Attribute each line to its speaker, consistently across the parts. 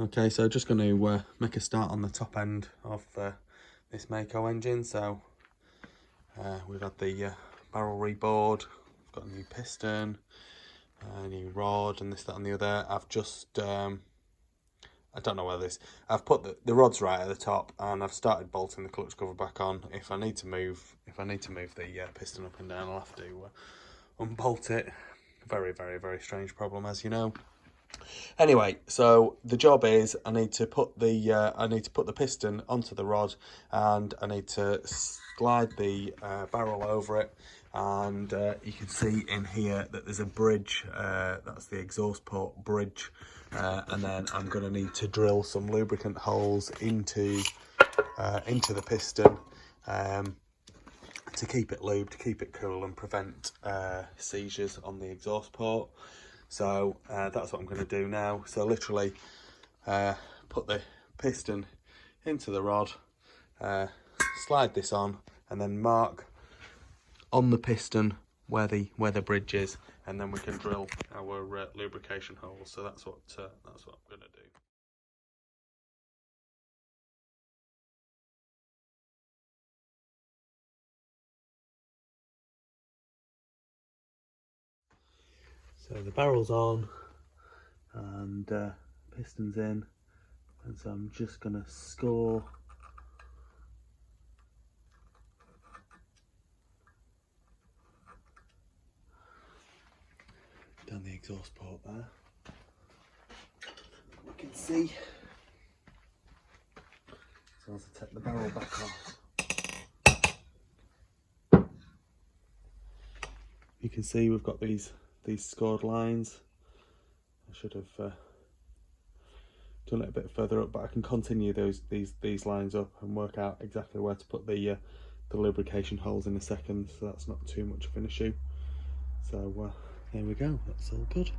Speaker 1: Okay, so just going to make a start on the top end of this Maico engine. So we've had the barrel reboard, we've got a new piston, a new rod, and this, that, and the other. I've just I don't know whether this. I've put the rods right at the top, and I've started bolting the clutch cover back on. If I need to move the piston up and down, I'll have to unbolt it. Very, very, very strange problem, as you know. Anyway, so the job is I need to put the piston onto the rod, and I need to slide the barrel over it. And you can see in here that there's a bridge. That's the exhaust port bridge. And then I'm going to need to drill some lubricant holes into the piston to keep it lubed, to keep it cool, and prevent seizures on the exhaust port. So that's what I'm going to do now. So literally put the piston into the rod, slide this on, and then mark on the piston where the bridge is, and then we can drill our lubrication holes. So that's what I'm going to do. So the barrel's on and piston's in, and so I'm just going to score down the exhaust port there. You can see. So as I take the barrel back off, you can see we've got these scored lines. I should have done it a bit further up, but I can continue these lines up and work out exactly where to put the lubrication holes in a second, so that's not too much of an issue. So there we go, that's all good.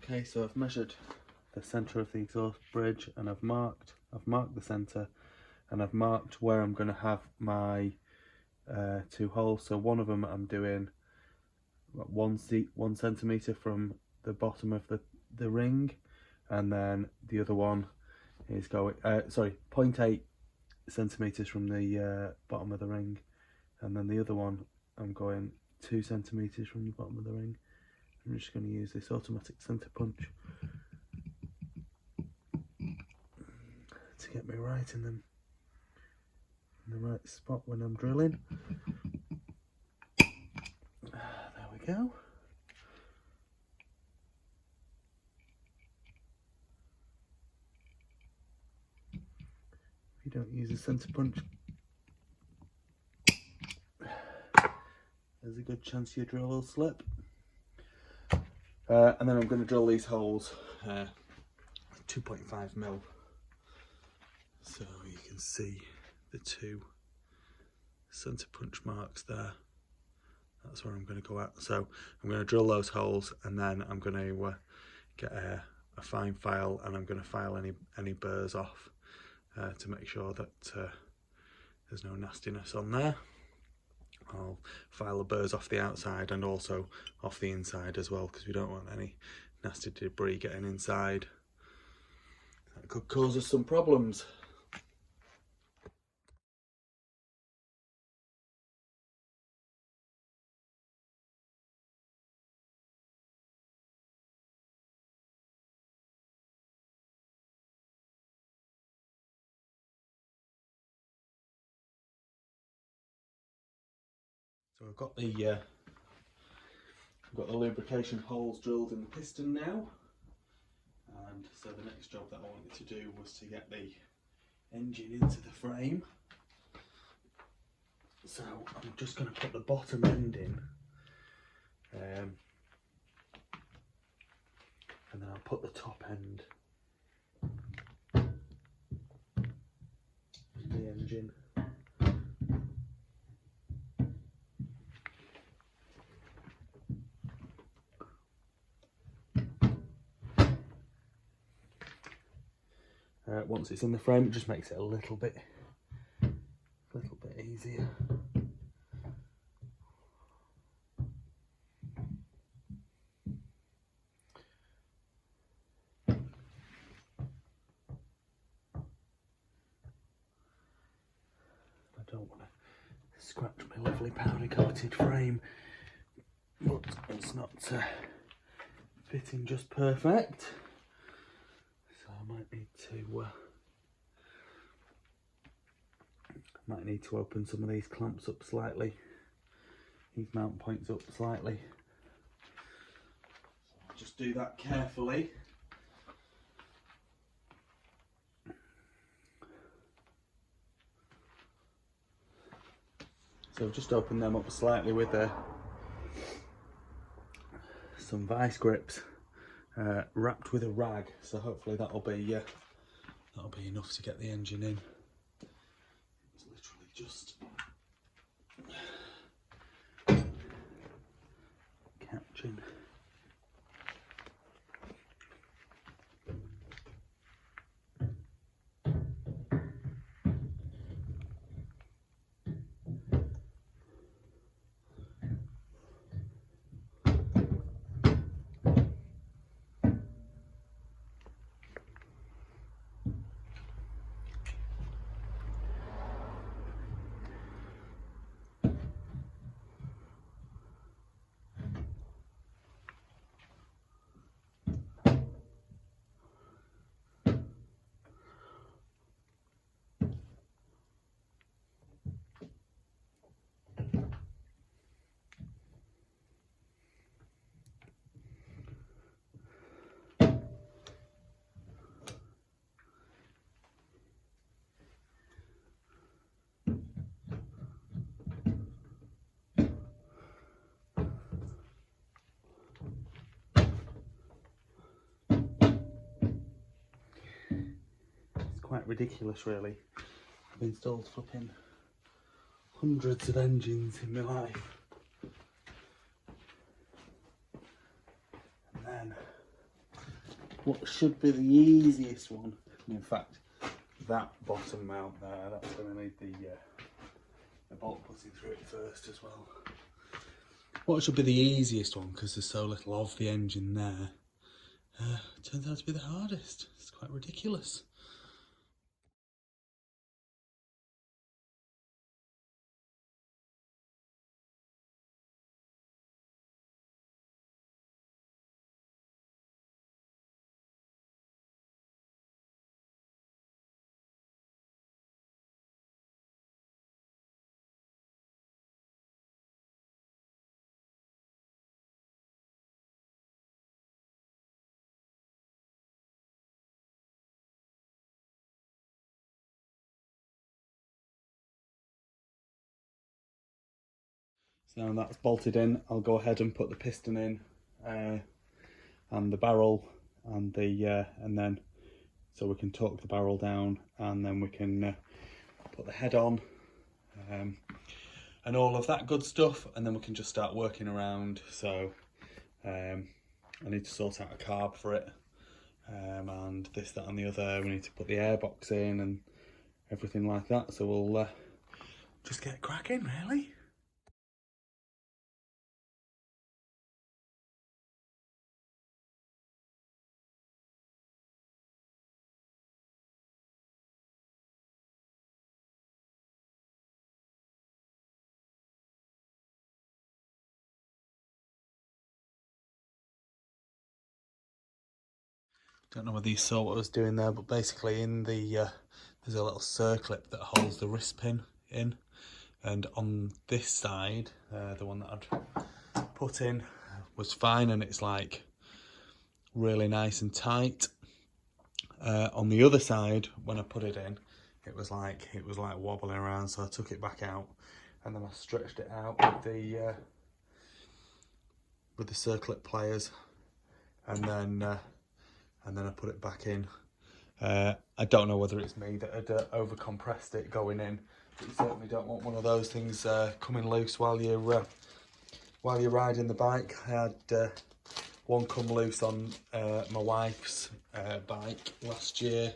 Speaker 1: Okay, so I've measured the centre of the exhaust bridge, and I've marked the centre, and I've marked where I'm going to have my two holes. So one of them I'm doing 1 centimetre from the bottom of the ring, and then the other one is going 0.8 centimetres from the bottom of the ring, and then the other one I'm going 2 centimetres from the bottom of the ring. I'm just going to use this automatic centre punch to get me right in the right spot when I'm drilling. There we go. If you don't use a centre punch, there's a good chance your drill will slip. And then I'm going to drill these holes 2.5mm. So you can see the two centre punch marks there. That's where I'm going to go at. So I'm going to drill those holes, and then I'm going to get a fine file, and I'm going to file any burrs off to make sure that there's no nastiness on there. I'll file the burrs off the outside and also off the inside as well, because we don't want any nasty debris getting inside. That could cause us some problems. So I've got the lubrication holes drilled in the piston now, and so the next job that I wanted to do was to get the engine into the frame. So I'm just going to put the bottom end in, and then I'll put the top end of the engine. Once it's in the frame, it just makes it a little bit easier. don't want to scratch my lovely powder coated frame, but it's not fitting just perfect, so I might need to open some of these clamps up slightly, these mount points up slightly. So I'll just do that carefully. So just open them up slightly with some vice grips wrapped with a rag. So hopefully that'll be enough to get the engine in. It's literally just catching. Quite ridiculous really. I've installed flipping hundreds of engines in my life, and then what should be the easiest one, in fact that bottom mount there, that's going to need the bolt putting through it first as well. What should be the easiest one, because there's so little of the engine there, turns out to be the hardest. It's quite ridiculous. So now that's bolted in, I'll go ahead and put the piston in, and the barrel, and then so we can torque the barrel down, and then we can put the head on, and all of that good stuff, and then we can just start working around. So I need to sort out a carb for it, and this, that and the other. We need to put the airbox in and everything like that, so we'll just get cracking really. Don't know whether you saw what I was doing there, but basically in the there's a little circlip that holds the wrist pin in, and on this side, the one that I'd put in was fine, and it's like really nice and tight. On the other side, when I put it in, it was like wobbling around, so I took it back out, and then I stretched it out with the circlip pliers, and then I put it back in. I don't know whether it's me that had over-compressed it going in, but you certainly don't want one of those things coming loose while you're riding the bike. I had one come loose on my wife's bike last year,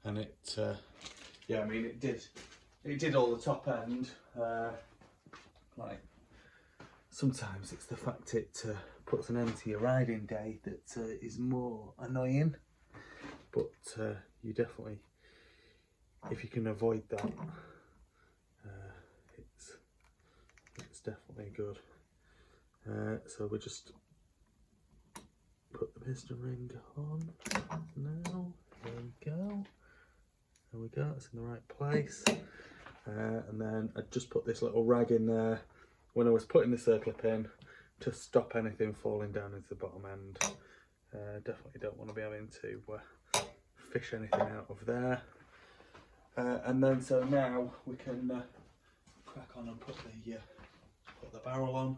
Speaker 1: and it yeah, I mean it did all the top end. Like sometimes it's the fact it puts an end to your riding day that is more annoying, but you definitely, if you can avoid that, definitely good. So we just put the piston ring on now. There we go. There we go, it's in the right place. And then I just put this little rag in there when I was putting the circlip in to stop anything falling down into the bottom end. Definitely don't want to be having to fish anything out of there. And then so now we can crack on and put the barrel on.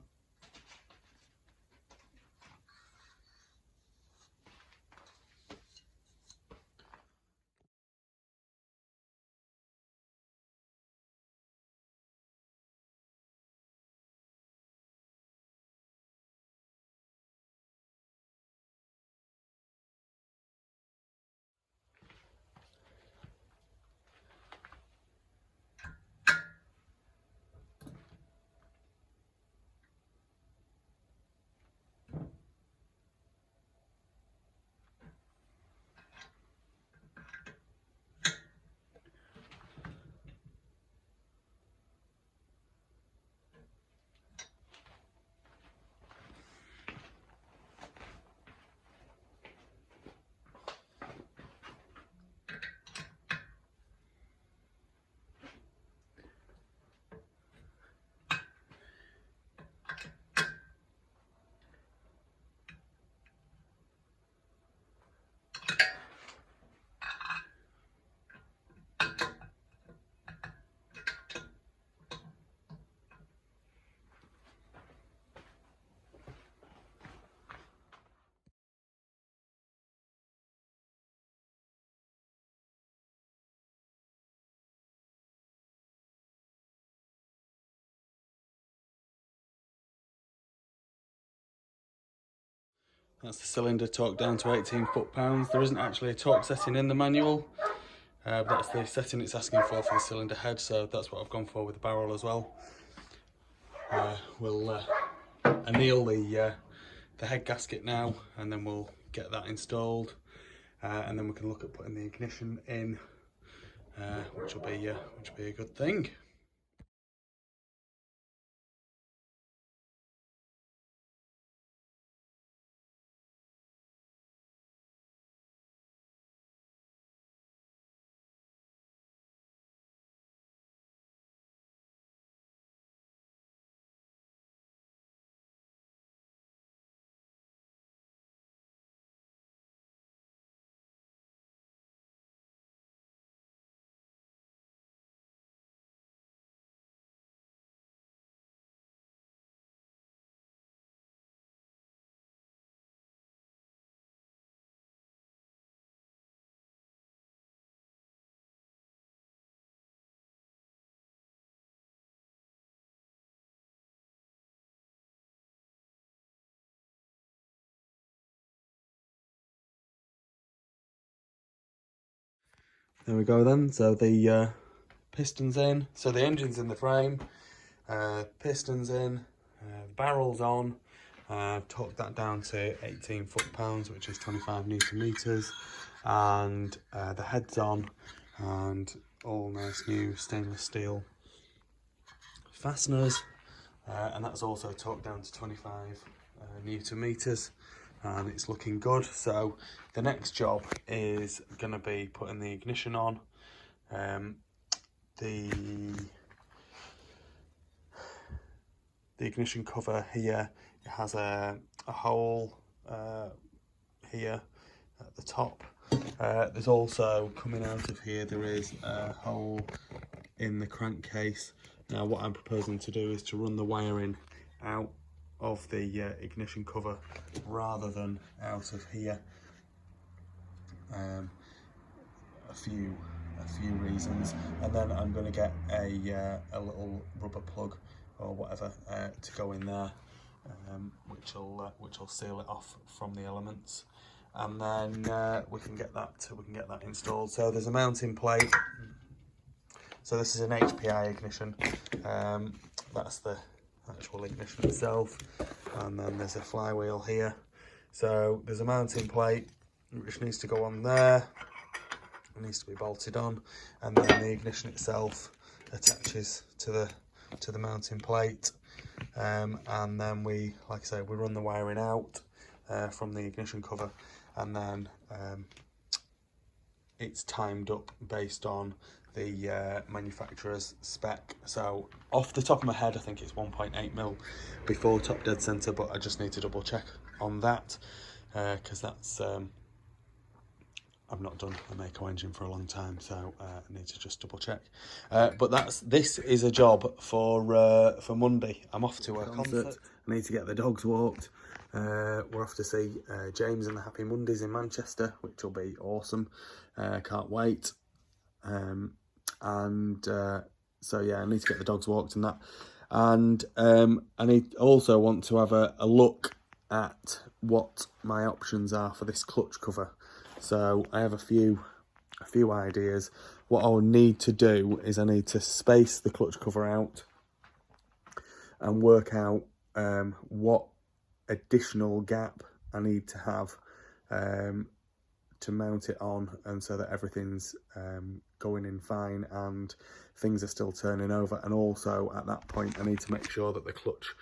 Speaker 1: That's the cylinder torque down to 18 foot-pounds. There isn't actually a torque setting in the manual. But that's the setting it's asking for the cylinder head, so that's what I've gone for with the barrel as well. We'll anneal the head gasket now, and then we'll get that installed, and then we can look at putting the ignition in, which will be a good thing. There we go then, so the piston's in, so the engine's in the frame, piston's in, barrel's on, torqued that down to 18 foot-pounds, which is 25 Newton meters, and the head's on, and all nice new stainless steel fasteners, and that's also torqued down to 25 Newton meters. And it's looking good. So the next job is going to be putting the ignition on. The ignition cover here, it has a hole here at the top. There's also, coming out of here, there is a hole in the crankcase. Now what I'm proposing to do is to run the wiring out of the ignition cover rather than out of here. A few reasons, and then I'm going to get a little rubber plug or whatever to go in there, which will seal it off from the elements, and then we can get that installed. So there's a mounting plate. So this is an HPI ignition. That's the actual ignition itself, and then there's a flywheel here. So there's a mounting plate which needs to go on there. It needs to be bolted on, and then the ignition itself attaches to the mounting plate. and then we, like I say, we run the wiring out from the ignition cover, and then it's timed up based on the manufacturer's spec. So off the top of my head, I think it's 1.8mm before top dead center, but I just need to double check on that, because that's I've not done a Maico engine for a long time, so I need to just double check. But this is a job for Monday. I'm off to a concert. I need to get the dogs walked. We're off to see James and the Happy Mondays in Manchester, which will be awesome. Can't wait. So yeah, I need to get the dogs walked and that. And I also want to have a look at what my options are for this clutch cover. So I have a few ideas. What I'll need to do is I need to space the clutch cover out and work out what additional gap I need to have to mount it on, and so that everything's going in fine and things are still turning over. And also at that point I need to make sure that the clutch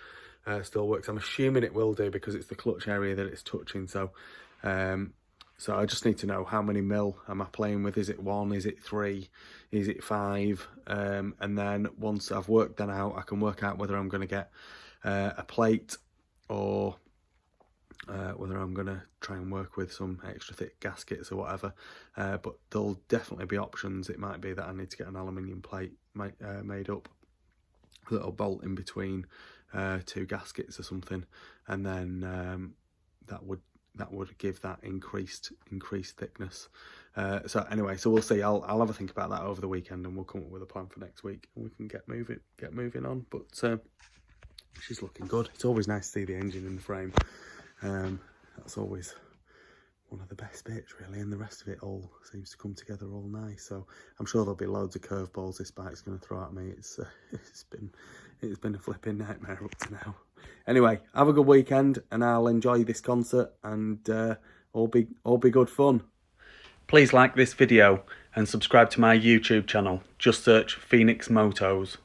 Speaker 1: still works. I'm assuming it will do because it's the clutch area that it's touching. So so I just need to know how many mil am I playing with. Is it 1? Is it 3? Is it 5? And then once I've worked that out, I can work out whether I'm going to get a plate, or whether I'm going to try and work with some extra thick gaskets or whatever. But there'll definitely be options. It might be that I need to get an aluminium plate made up that'll bolt in between 2 gaskets or something, and then that would give that increased thickness. So anyway, so we'll see. I'll have a think about that over the weekend, and we'll come up with a plan for next week, and we can get moving on. But she's looking good. It's always nice to see the engine in the frame. That's always one of the best bits, really, and the rest of it all seems to come together all nice. So I'm sure there'll be loads of curveballs this bike's going to throw at me. It's been a flipping nightmare up to now. Anyway, have a good weekend, and I'll enjoy this concert, and all be good fun. Please like this video and subscribe to my YouTube channel. Just search Phoenix Motos.